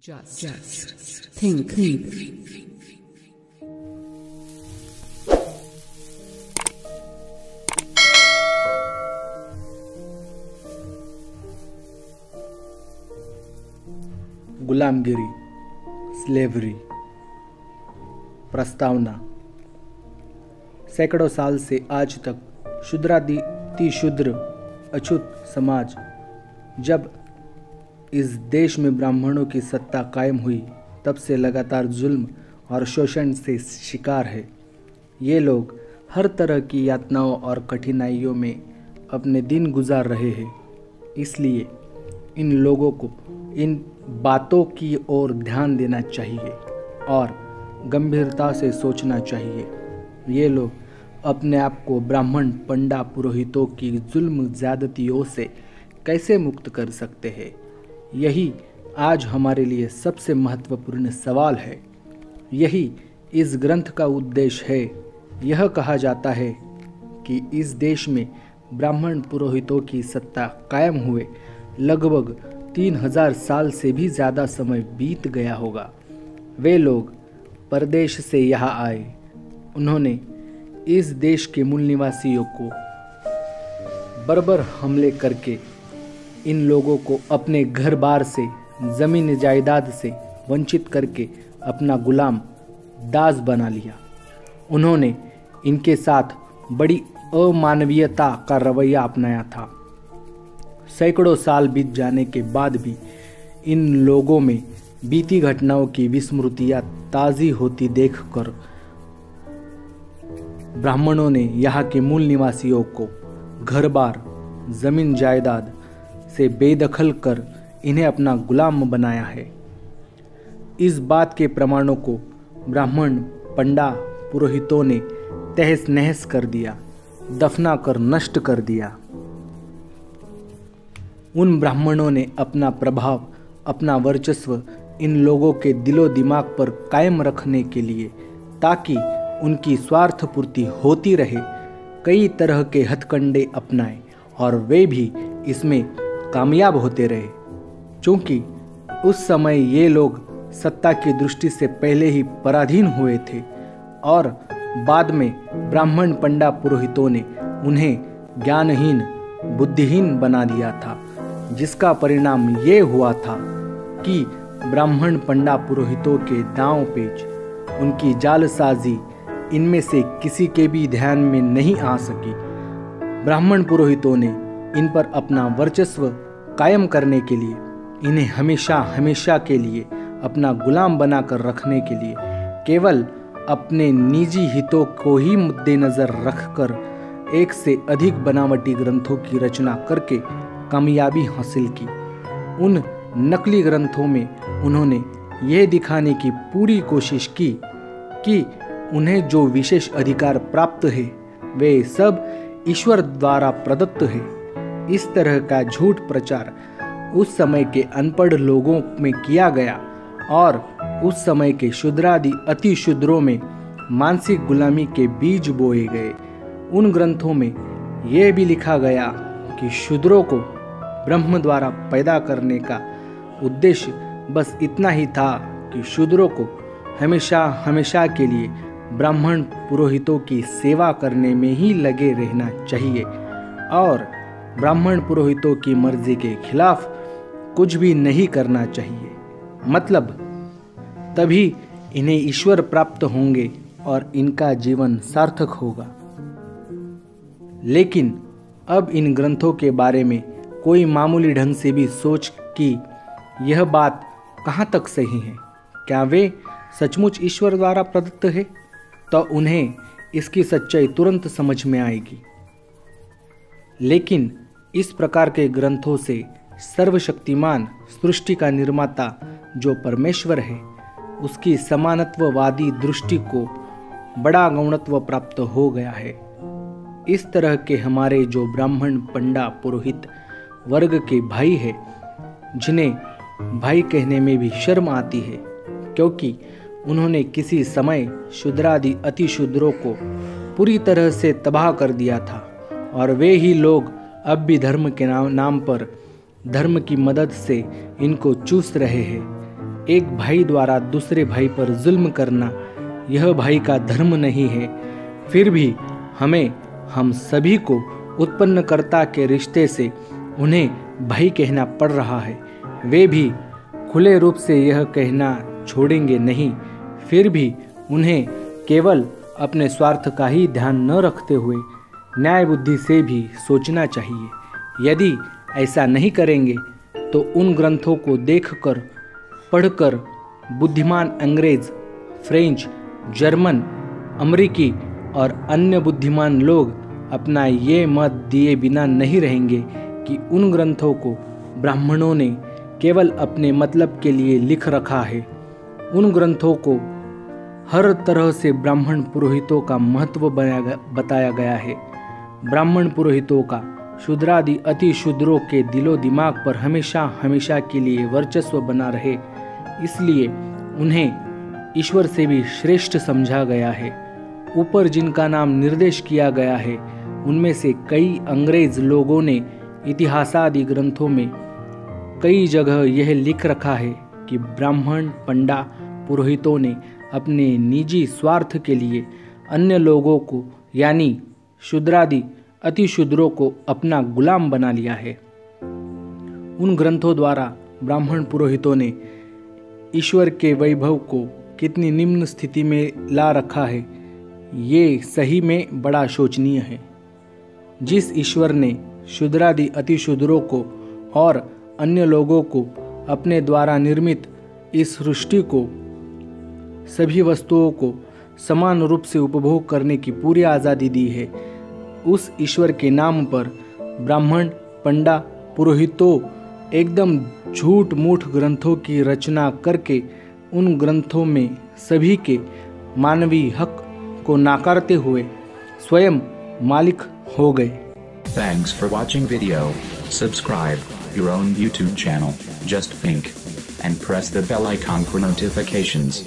Just think. गुलामगिरी, slavery, प्रस्तावना। सैकड़ों साल से आज तक शूद्रातिशूद्र अछूत समाज जब इस देश में ब्राह्मणों की सत्ता कायम हुई तब से लगातार जुल्म और शोषण से शिकार है। ये लोग हर तरह की यातनाओं और कठिनाइयों में अपने दिन गुजार रहे हैं। इसलिए इन लोगों को इन बातों की ओर ध्यान देना चाहिए और गंभीरता से सोचना चाहिए। ये लोग अपने आप को ब्राह्मण पंडा पुरोहितों की जुल्म ज़्यादतियों से कैसे मुक्त कर सकते हैं, यही आज हमारे लिए सबसे महत्वपूर्ण सवाल है। यही इस ग्रंथ का उद्देश्य है। यह कहा जाता है कि इस देश में ब्राह्मण पुरोहितों की सत्ता कायम हुए लगभग 3000 साल से भी ज़्यादा समय बीत गया होगा। वे लोग परदेश से यहाँ आए। उन्होंने इस देश के मूल निवासियों को बर्बर हमले करके इन लोगों को अपने घर बार से, ज़मीन जायदाद से वंचित करके अपना गुलाम दास बना लिया। उन्होंने इनके साथ बड़ी अमानवीयता का रवैया अपनाया था। सैकड़ों साल बीत जाने के बाद भी इन लोगों में बीती घटनाओं की विस्मृतियाँ ताज़ी होती देखकर ब्राह्मणों ने यहाँ के मूल निवासियों को घर बार, ज़मीन जायदाद से बेदखल कर इन्हें अपना गुलाम बनाया है। इस बात के प्रमाणों को ब्राह्मण पंडा पुरोहितों ने तहस नहस कर दिया, दफना कर नष्ट कर दिया। उन ब्राह्मणों ने अपना प्रभाव, अपना वर्चस्व इन लोगों के दिलो दिमाग पर कायम रखने के लिए, ताकि उनकी स्वार्थ पूर्ति होती रहे, कई तरह के हथकंडे अपनाए और वे भी इसमें कामयाब होते रहे। क्योंकि उस समय ये लोग सत्ता की दृष्टि से पहले ही पराधीन हुए थे और बाद में ब्राह्मण पंडा पुरोहितों ने उन्हें ज्ञानहीन, बुद्धिहीन बना दिया था, जिसका परिणाम ये हुआ था कि ब्राह्मण पंडा पुरोहितों के दांव पेच, उनकी जालसाजी इनमें से किसी के भी ध्यान में नहीं आ सकी। ब्राह्मण पुरोहितों ने इन पर अपना वर्चस्व कायम करने के लिए, इन्हें हमेशा हमेशा के लिए अपना गुलाम बनाकर रखने के लिए केवल अपने निजी हितों को ही मद्देनजर रखकर एक से अधिक बनावटी ग्रंथों की रचना करके कामयाबी हासिल की। उन नकली ग्रंथों में उन्होंने यह दिखाने की पूरी कोशिश की कि उन्हें जो विशेष अधिकार प्राप्त है वे सब ईश्वर द्वारा प्रदत्त है। इस तरह का झूठ प्रचार उस समय के अनपढ़ लोगों में किया गया और उस समय के शूद्रादि अति शूद्रों में मानसिक गुलामी के बीज बोए गए। उन ग्रंथों में यह भी लिखा गया कि शूद्रों को ब्रह्म द्वारा पैदा करने का उद्देश्य बस इतना ही था कि शूद्रों को हमेशा हमेशा के लिए ब्राह्मण पुरोहितों की सेवा करने में ही लगे रहना चाहिए और ब्राह्मण पुरोहितों की मर्जी के खिलाफ कुछ भी नहीं करना चाहिए। मतलब तभी इन्हें ईश्वर प्राप्त होंगे और इनका जीवन सार्थक होगा। लेकिन अब इन ग्रंथों के बारे में कोई मामूली ढंग से भी सोच कि यह बात कहाँ तक सही है, क्या वे सचमुच ईश्वर द्वारा प्रदत्त है, तो उन्हें इसकी सच्चाई तुरंत समझ में आएगी। लेकिन इस प्रकार के ग्रंथों से सर्वशक्तिमान सृष्टि का निर्माता जो परमेश्वर है, उसकी समानत्ववादी दृष्टि को बड़ा गौणत्व प्राप्त हो गया है। इस तरह के हमारे जो ब्राह्मण पंडा पुरोहित वर्ग के भाई है, जिन्हें भाई कहने में भी शर्म आती है, क्योंकि उन्होंने किसी समय शूद्रादि अति शूद्रों को पूरी तरह से तबाह कर दिया था और वे ही लोग अब भी धर्म के नाम पर धर्म की मदद से इनको चूस रहे हैं। एक भाई द्वारा दूसरे भाई पर जुल्म करना यह भाई का धर्म नहीं है। फिर भी हमें हम सभी को उत्पन्नकर्ता के रिश्ते से उन्हें भाई कहना पड़ रहा है। वे भी खुले रूप से यह कहना छोड़ेंगे नहीं। फिर भी उन्हें केवल अपने स्वार्थ का ही ध्यान न रखते हुए न्याय बुद्धि से भी सोचना चाहिए। यदि ऐसा नहीं करेंगे तो उन ग्रंथों को देखकर, पढ़कर बुद्धिमान अंग्रेज, फ्रेंच, जर्मन, अमेरिकी और अन्य बुद्धिमान लोग अपना ये मत दिए बिना नहीं रहेंगे कि उन ग्रंथों को ब्राह्मणों ने केवल अपने मतलब के लिए लिख रखा है। उन ग्रंथों को हर तरह से ब्राह्मण पुरोहितों का महत्व बताया गया है। ब्राह्मण पुरोहितों का शूद्रादि अति शूद्रों के दिलो दिमाग पर हमेशा हमेशा के लिए वर्चस्व बना रहे, इसलिए उन्हें ईश्वर से भी श्रेष्ठ समझा गया है। ऊपर जिनका नाम निर्देश किया गया है उनमें से कई अंग्रेज लोगों ने इतिहासादि ग्रंथों में कई जगह यह लिख रखा है कि ब्राह्मण पंडा पुरोहितों ने अपने निजी स्वार्थ के लिए अन्य लोगों को यानी शूद्रादि अति शूद्रों को अपना गुलाम बना लिया है। उन ग्रंथों द्वारा ब्राह्मण पुरोहितों ने ईश्वर के वैभव को कितनी निम्न स्थिति में ला रखा है, ये सही में बड़ा शोचनीय है। जिस ईश्वर ने शूद्रादि अति शूद्रों को और अन्य लोगों को अपने द्वारा निर्मित इस सृष्टि को, सभी वस्तुओं को समान रूप से उपभोग करने की पूरी आज़ादी दी है, उस ईश्वर के नाम पर ब्राह्मण पंडा पुरोहितों एकदम झूठ मूठ ग्रंथों की रचना करके उन ग्रंथों में सभी के मानवीय हक को नाकारते हुए स्वयं मालिक हो गए। Thanks for watching video. Subscribe your own YouTube channel, Just Think, and press the bell icon for notifications.